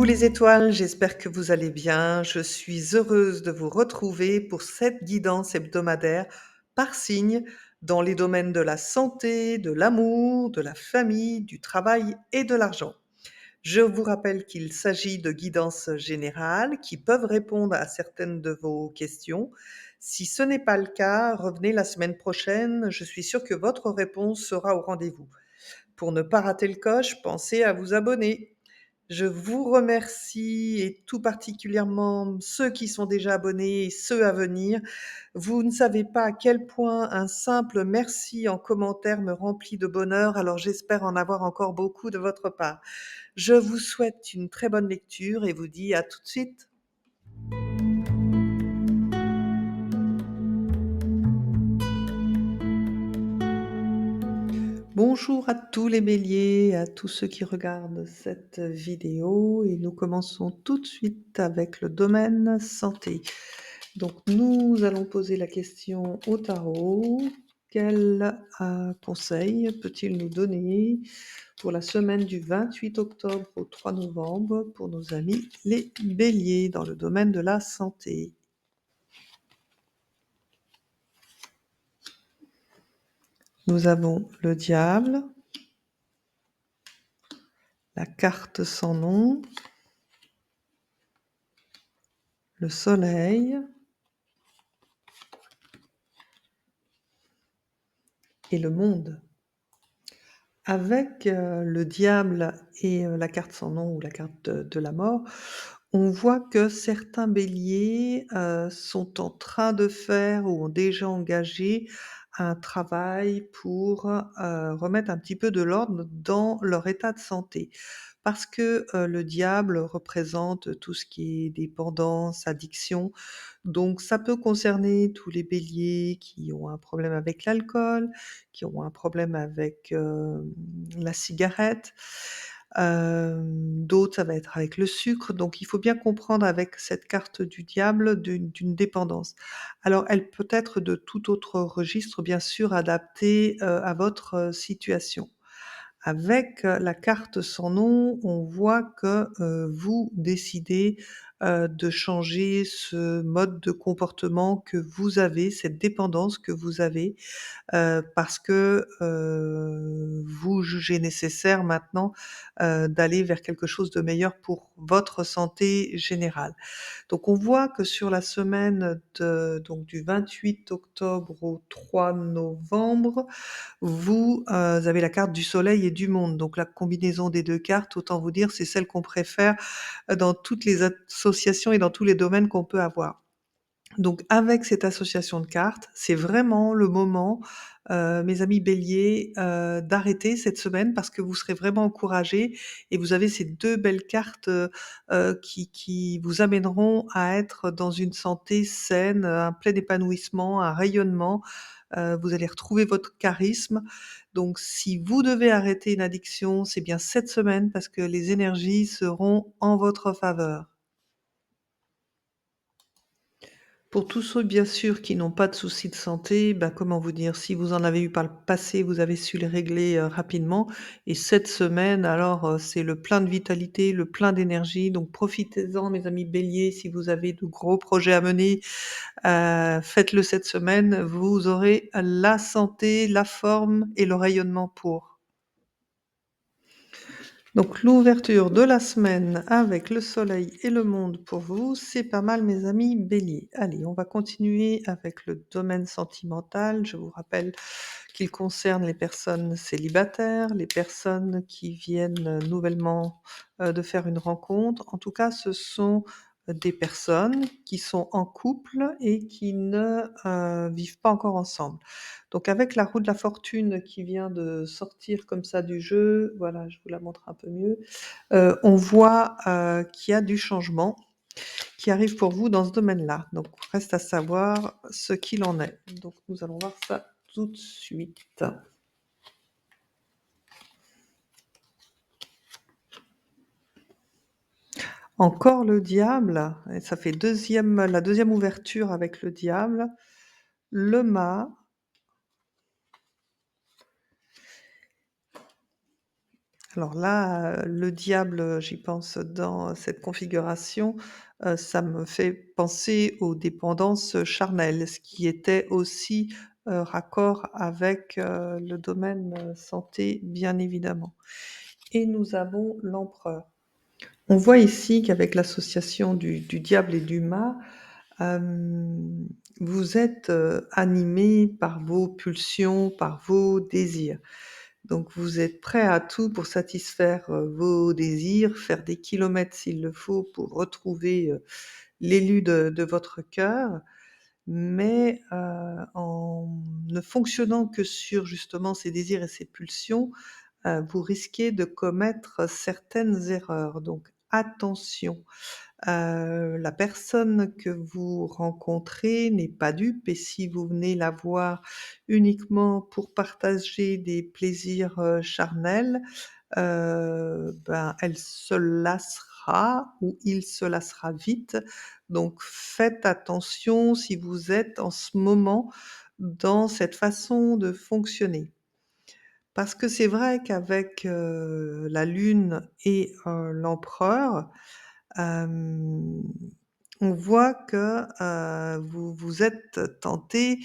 les étoiles, j'espère que vous allez bien. Je suis heureuse de vous retrouver pour cette guidance hebdomadaire par signe dans les domaines de la santé, de l'amour, de la famille, du travail et de l'argent. Je vous rappelle qu'il s'agit de guidances générales qui peuvent répondre à certaines de vos questions. Si ce n'est pas le cas, revenez la semaine prochaine. Je suis sûre que votre réponse sera au rendez-vous. Pour ne pas rater le coche, pensez à vous abonner. Je vous remercie et tout particulièrement ceux qui sont déjà abonnés et ceux à venir. Vous ne savez pas à quel point un simple merci en commentaire me remplit de bonheur, alors j'espère en avoir encore beaucoup de votre part. Je vous souhaite une très bonne lecture et vous dis à tout de suite. Bonjour à tous les béliers, à tous ceux qui regardent cette vidéo et nous commençons tout de suite avec le domaine santé. Donc nous allons poser la question au tarot. Quel conseil peut-il nous donner pour la semaine du 28 octobre au 3 novembre pour nos amis les béliers dans le domaine de la santé? Nous avons le diable, la carte sans nom, le soleil et le monde. Avec le diable et la carte sans nom ou la carte de la mort, on voit que certains béliers sont en train de faire ou ont déjà engagé un travail pour remettre un petit peu de l'ordre dans leur état de santé. Parce que le diable représente tout ce qui est dépendance, addiction, donc ça peut concerner tous les béliers qui ont un problème avec l'alcool, qui ont un problème avec, la cigarette, d'autres ça va être avec le sucre, donc il faut bien comprendre avec cette carte du diable d'une dépendance. Alors elle peut être de tout autre registre, bien sûr adaptée, à votre, situation. Avec, la carte sans nom, on voit que, vous décidez, de changer ce mode de comportement que vous avez, cette dépendance que vous avez, parce que, vous jugez nécessaire maintenant, d'aller vers quelque chose de meilleur pour votre santé générale. Donc on voit que sur la semaine donc du 28 octobre au 3 novembre, vous, avez la carte du soleil et du monde. Donc la combinaison des 2 cartes, autant vous dire, c'est celle qu'on préfère, dans toutes les associations et dans tous les domaines qu'on peut avoir. Donc avec cette association de cartes, c'est vraiment le moment, mes amis béliers, d'arrêter cette semaine parce que vous serez vraiment encouragés et vous avez ces 2 belles cartes, qui vous amèneront à être dans une santé saine, un plein épanouissement, un rayonnement. Vous allez retrouver votre charisme. Donc si vous devez arrêter une addiction, c'est bien cette semaine parce que les énergies seront en votre faveur. Pour tous ceux, bien sûr, qui n'ont pas de soucis de santé, bah, comment vous dire? Si vous en avez eu par le passé, vous avez su les régler, rapidement et cette semaine, alors, c'est le plein de vitalité, le plein d'énergie, donc profitez-en mes amis béliers, si vous avez de gros projets à mener, faites-le cette semaine, vous aurez la santé, la forme et le rayonnement pour. Donc l'ouverture de la semaine avec le soleil et le monde pour vous, c'est pas mal mes amis béliers. Allez, on va continuer avec le domaine sentimental. Je vous rappelle qu'il concerne les personnes célibataires, les personnes qui viennent nouvellement de faire une rencontre. En tout cas, ce sont des personnes qui sont en couple et qui ne vivent pas encore ensemble. Donc avec la roue de la fortune qui vient de sortir comme ça du jeu, voilà, je vous la montre un peu mieux, on voit, qu'il y a du changement qui arrive pour vous dans ce domaine-là. Donc reste à savoir ce qu'il en est. Donc nous allons voir ça tout de suite. Encore le diable et ça fait la deuxième ouverture avec le diable, le mât. Alors là, le diable, j'y pense dans cette configuration, ça me fait penser aux dépendances, charnelles, ce qui était aussi, raccord avec, le domaine, santé, bien évidemment. Et nous avons l'empereur. On voit ici qu'avec l'association du diable et du mât, hem, vous êtes, animés par vos pulsions, par vos désirs. Donc vous êtes prêt à tout pour satisfaire, vos désirs, faire des kilomètres s'il le faut pour retrouver, l'élu de votre cœur, mais, en ne fonctionnant que sur justement ces désirs et ces pulsions, vous risquez de commettre certaines erreurs. Donc attention, la personne que vous rencontrez n'est pas dupe et si vous venez la voir uniquement pour partager des plaisirs, charnels, ben, elle se lassera ou il se lassera vite. Donc faites attention si vous êtes en ce moment dans cette façon de fonctionner. Parce que c'est vrai qu'avec, la lune et l'empereur, hem, on voit que, vous êtes tentés,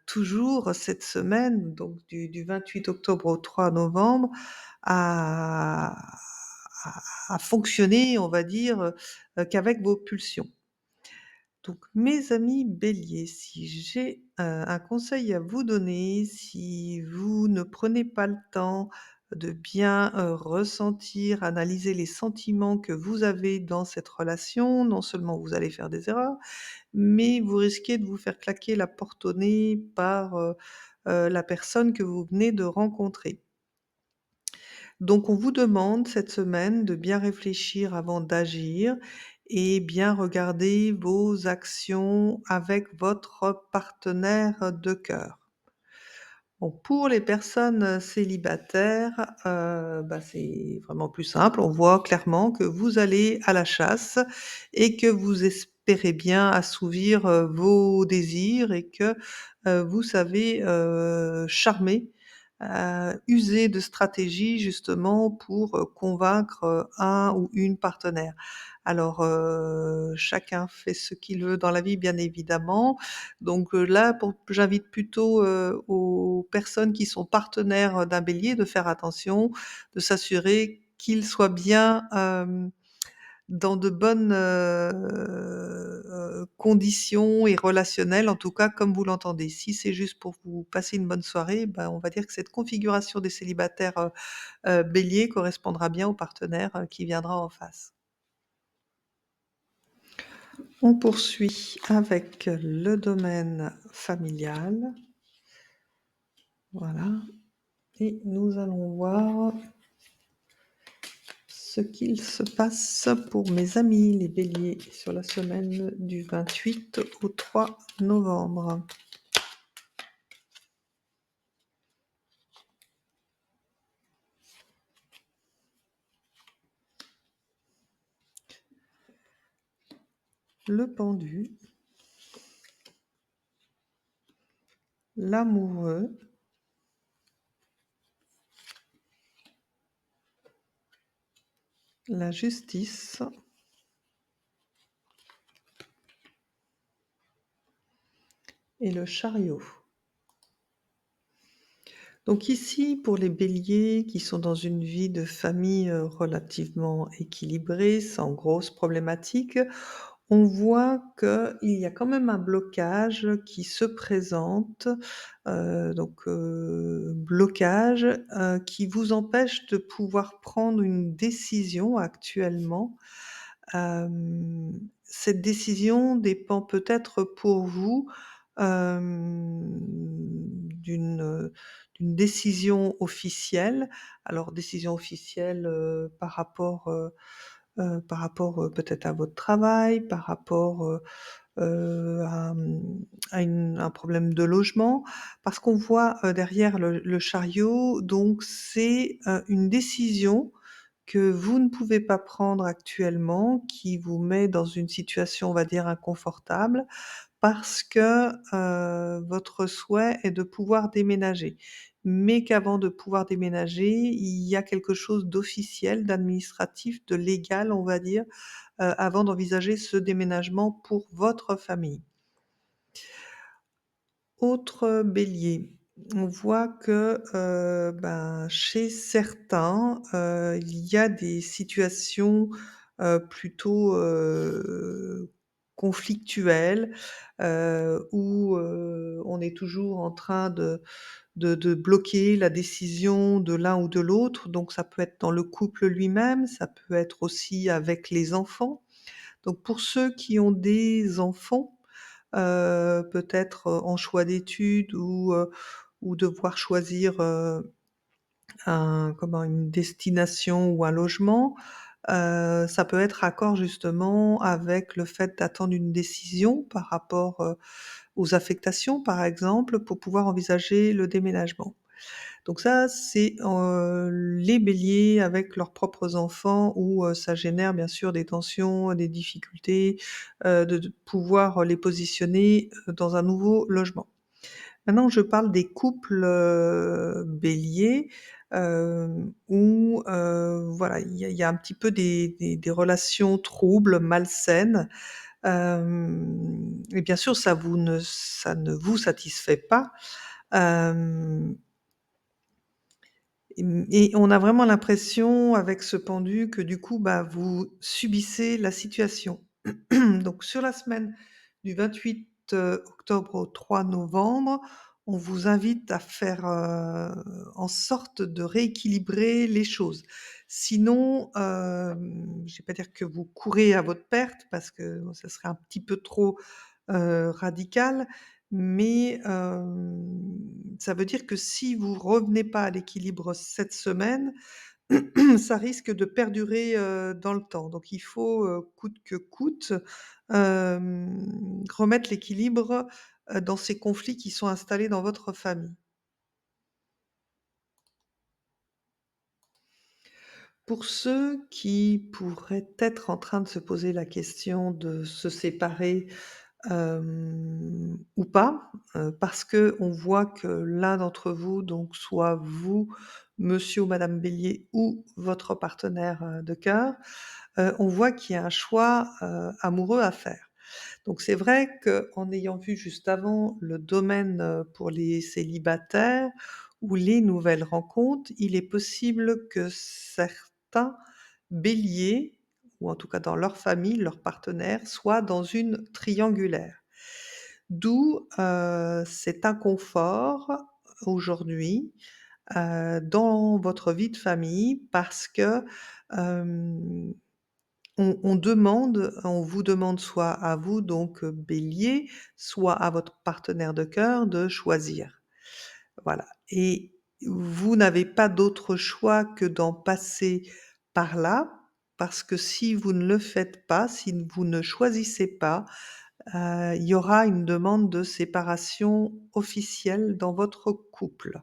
toujours cette semaine, donc du 28 octobre au 3 novembre, à fonctionner, on va dire, qu'avec vos pulsions. Donc mes amis béliers, si j'ai, un conseil à vous donner, si vous ne prenez pas le temps de bien, ressentir, analyser les sentiments que vous avez dans cette relation, non seulement vous allez faire des erreurs, mais vous risquez de vous faire claquer la porte au nez par, la personne que vous venez de rencontrer. Donc on vous demande cette semaine de bien réfléchir avant d'agir et bien regarder vos actions avec votre partenaire de cœur. Bon, pour les personnes, célibataires, bah, c'est vraiment plus simple. On voit clairement que vous allez à la chasse et que vous espérez bien assouvir, vos désirs et que, vous savez, charmer, user de stratégies justement pour, convaincre, un ou une partenaire. Alors, chacun fait ce qu'il veut dans la vie, bien évidemment. Donc, là, pour j'invite plutôt, aux personnes qui sont partenaires, d'un bélier de faire attention, de s'assurer qu'ils soient bien, dans de bonnes, conditions et relationnelles, en tout cas comme vous l'entendez. Si c'est juste pour vous passer une bonne soirée, ben, on va dire que cette configuration des célibataires, bélier correspondra bien au partenaire, qui viendra en face. On poursuit avec le domaine familial. Voilà, et nous allons voir ce qu'il se passe pour mes amis les béliers sur la semaine du 28 au 3 novembre. Le pendu, l'amoureux, la justice et le chariot. Donc ici, pour les béliers qui sont dans une vie de famille, relativement équilibrée, sans grosses problématiques, on voit qu'il y a quand même un blocage qui se présente, blocage, qui vous empêche de pouvoir prendre une décision actuellement. Cette décision dépend peut-être pour vous, d'une décision officielle. Alors décision officielle, par rapport, peut-être à votre travail, par rapport, à un problème de logement. Parce qu'on voit, derrière le chariot, donc c'est, une décision que vous ne pouvez pas prendre actuellement, qui vous met dans une situation, on va dire, inconfortable, parce que, votre souhait est de pouvoir déménager. mais qu'avant de pouvoir déménager, il y a quelque chose d'officiel, d'administratif, de légal, on va dire, avant d'envisager ce déménagement pour votre famille. Autre Bélier, on voit que, ben, chez certains, il y a des situations, plutôt, conflictuelles, où, on est toujours en train de bloquer la décision de l'un ou de l'autre. Donc ça peut être dans le couple lui-même, ça peut être aussi avec les enfants. Donc pour ceux qui ont des enfants, peut-être, en choix d'études ou devoir choisir, une destination ou un logement, ça peut être raccord justement avec le fait d'attendre une décision par rapport, aux affectations, par exemple, pour pouvoir envisager le déménagement. Donc ça, c'est, les béliers avec leurs propres enfants où, ça génère bien sûr des tensions, des difficultés, de pouvoir les positionner, dans un nouveau logement. Maintenant, je parle des couples, béliers, où, voilà, il y a un petit peu des relations troubles, malsaines, et bien sûr ça ne vous satisfait pas, hem et on a vraiment l'impression avec ce pendu que du coup, bah, vous subissez la situation. Donc sur la semaine du 28, octobre au 3 novembre, on vous invite à faire, en sorte de rééquilibrer les choses. Sinon, je vais pas dire que vous courez à votre perte parce que ça serait un petit peu trop, radical, mais ça veut dire que si vous revenez pas à l'équilibre cette semaine, ça risque de perdurer, dans le temps. Donc il faut, coûte que coûte, remettre l'équilibre, dans ces conflits qui sont installés dans votre famille. Pour ceux qui pourraient être en train de se poser la question de se séparer, ou pas, parce qu'on voit que l'un d'entre vous, donc soit vous, monsieur ou madame Bélier ou votre partenaire, de cœur, on voit qu'il y a un choix, amoureux à faire. Donc c'est vrai qu'en ayant vu juste avant le domaine, pour les célibataires ou les nouvelles rencontres, il est possible que certains béliers, ou en tout cas dans leur famille, leur partenaire, soient dans une triangulaire. D'où, cet inconfort aujourd'hui, dans votre vie de famille parce que, hem on vous demande soit à vous donc, Bélier, soit à votre partenaire de cœur de choisir. Voilà et vous n'avez pas d'autre choix que d'en passer par là, parce que si vous ne le faites pas, si vous ne choisissez pas, il y aura une demande de séparation officielle dans votre couple.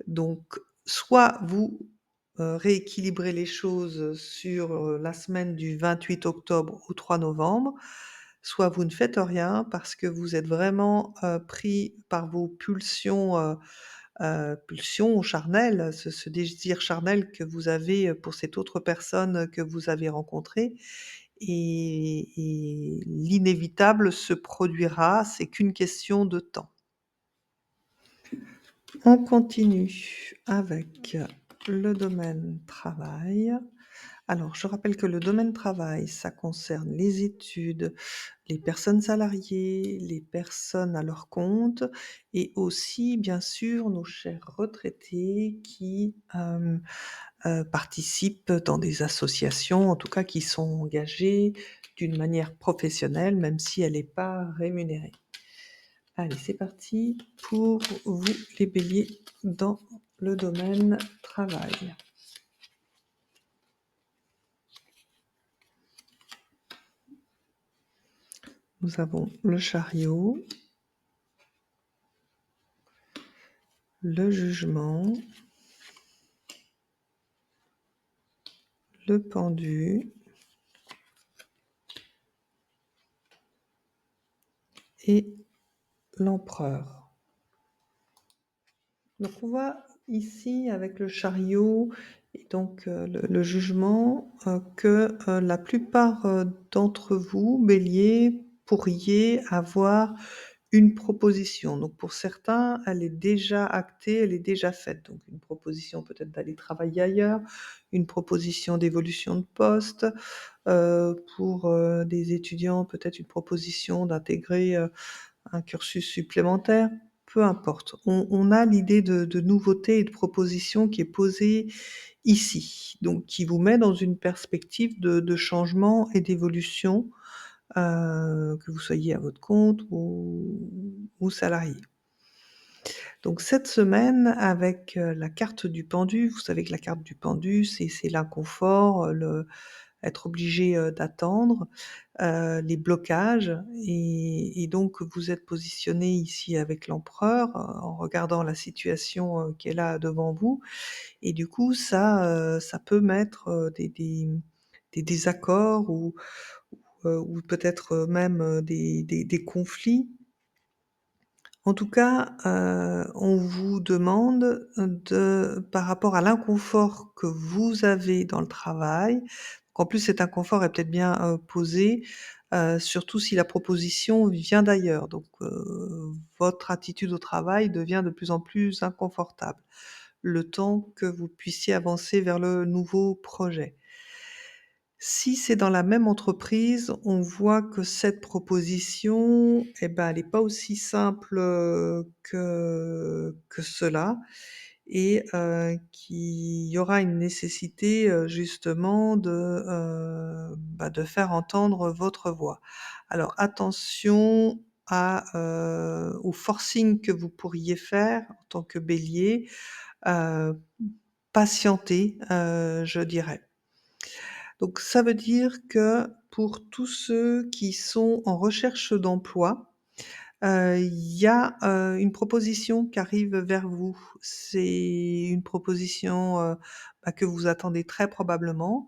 Donc soit vous, rééquilibrez les choses sur, la semaine du 28 octobre au 3 novembre, soit vous ne faites rien parce que vous êtes vraiment, pris par vos pulsions, pulsions charnelles, ce désir charnel que vous avez, pour cette autre personne, que vous avez rencontrée et l'inévitable se produira, c'est qu'une question de temps. On continue avec le domaine travail. Alors, je rappelle que le domaine travail, ça concerne les études, les personnes salariées, les personnes à leur compte et aussi, bien sûr, nos chers retraités qui, participent dans des associations, en tout cas qui sont engagés d'une manière professionnelle, même si elle n'est pas rémunérée. Allez, c'est parti pour vous les béliers dans le domaine travail. Nous avons le chariot, le jugement, le pendu et l'empereur. Donc on voit ici avec le chariot et donc le jugement, que, la plupart, d'entre vous, bélier, pourriez avoir une proposition. Donc pour certains, elle est déjà actée, elle est déjà faite. Donc une proposition peut-être d'aller travailler ailleurs, une proposition d'évolution de poste, pour, des étudiants, peut-être une proposition d'intégrer, un cursus supplémentaire, peu importe. On a l'idée de nouveauté et de proposition qui est posée ici, donc qui vous met dans une perspective de changement et d'évolution, que vous soyez à votre compte ou salarié. Donc cette semaine avec, la carte du pendu, vous savez que la carte du pendu, c'est l'inconfort, le être obligé, d'attendre, les blocages et donc vous êtes positionné ici avec l'empereur, en regardant la situation, qui est là devant vous et du coup ça peut mettre, des désaccords ou peut-être, même, des conflits. En tout cas, on vous demande de par rapport à l'inconfort que vous avez dans le travail, qu'en plus cet inconfort est peut-être bien, posé, surtout si la proposition vient d'ailleurs. Donc, votre attitude au travail devient de plus en plus inconfortable, le temps que vous puissiez avancer vers le nouveau projet. Si c'est dans la même entreprise, on voit que cette proposition et ben, elle est pas aussi simple, que cela et qu'il y aura une nécessité, justement de faire entendre votre voix. Alors attention au forcing que vous pourriez faire en tant que bélier, heu, patienter, je dirais. Donc ça veut dire que pour tous ceux qui sont en recherche d'emploi, il y a, une proposition qui arrive vers vous. C'est une proposition, que vous attendez très probablement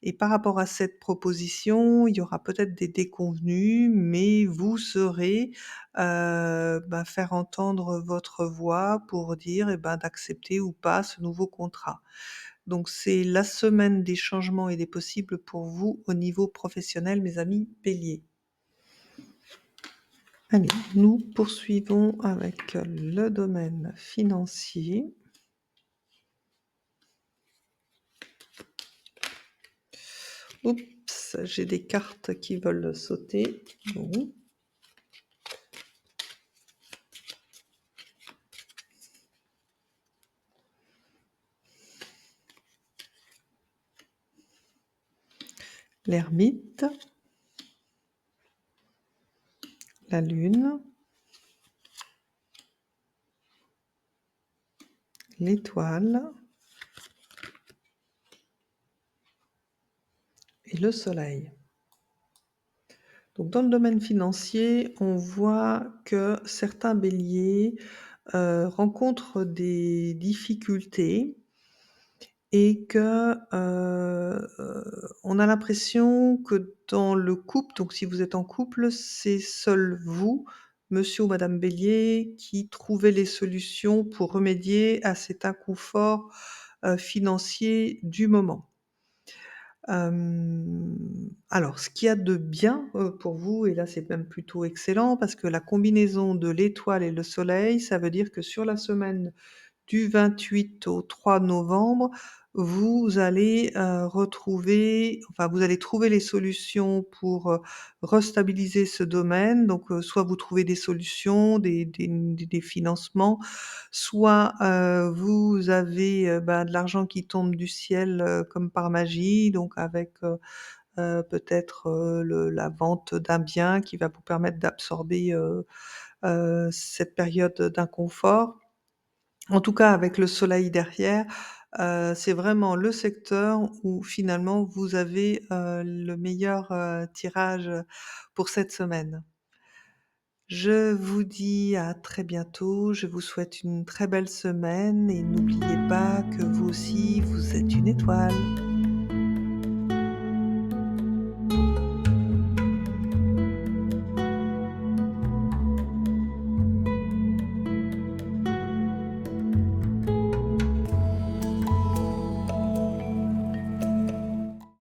et par rapport à cette proposition, il y aura peut-être des déconvenues, mais vous saurez, faire entendre votre voix pour dire d'accepter ou pas ce nouveau contrat. Donc c'est la semaine des changements et des possibles pour vous au niveau professionnel, mes amis béliers. Allez, nous poursuivons avec le domaine financier. Oups, j'ai des cartes qui veulent sauter. Bon. L'ermite, la lune, l'étoile et le soleil. Donc dans le domaine financier, on voit que certains béliers, rencontrent des difficultés et que, on a l'impression que dans le couple, donc si vous êtes en couple, c'est seul vous, monsieur ou madame Bélier, qui trouvez les solutions pour remédier à cet inconfort, financier du moment. Alors ce qu'il y a de bien, pour vous et là c'est même plutôt excellent parce que la combinaison de l'étoile et le soleil, ça veut dire que sur la semaine du 28 au 3 novembre, vous allez, vous allez trouver les solutions pour, restabiliser ce domaine. Donc, soit vous trouvez des solutions, des financements, soit, vous avez, de l'argent qui tombe du ciel, comme par magie, donc avec, peut-être, la vente d'un bien qui va vous permettre d'absorber, cette période d'inconfort. En tout cas, avec le soleil derrière, c'est vraiment le secteur où finalement vous avez, le meilleur, tirage, pour cette semaine. Je vous dis à très bientôt, je vous souhaite une très belle semaine et n'oubliez pas que vous aussi, vous êtes une étoile.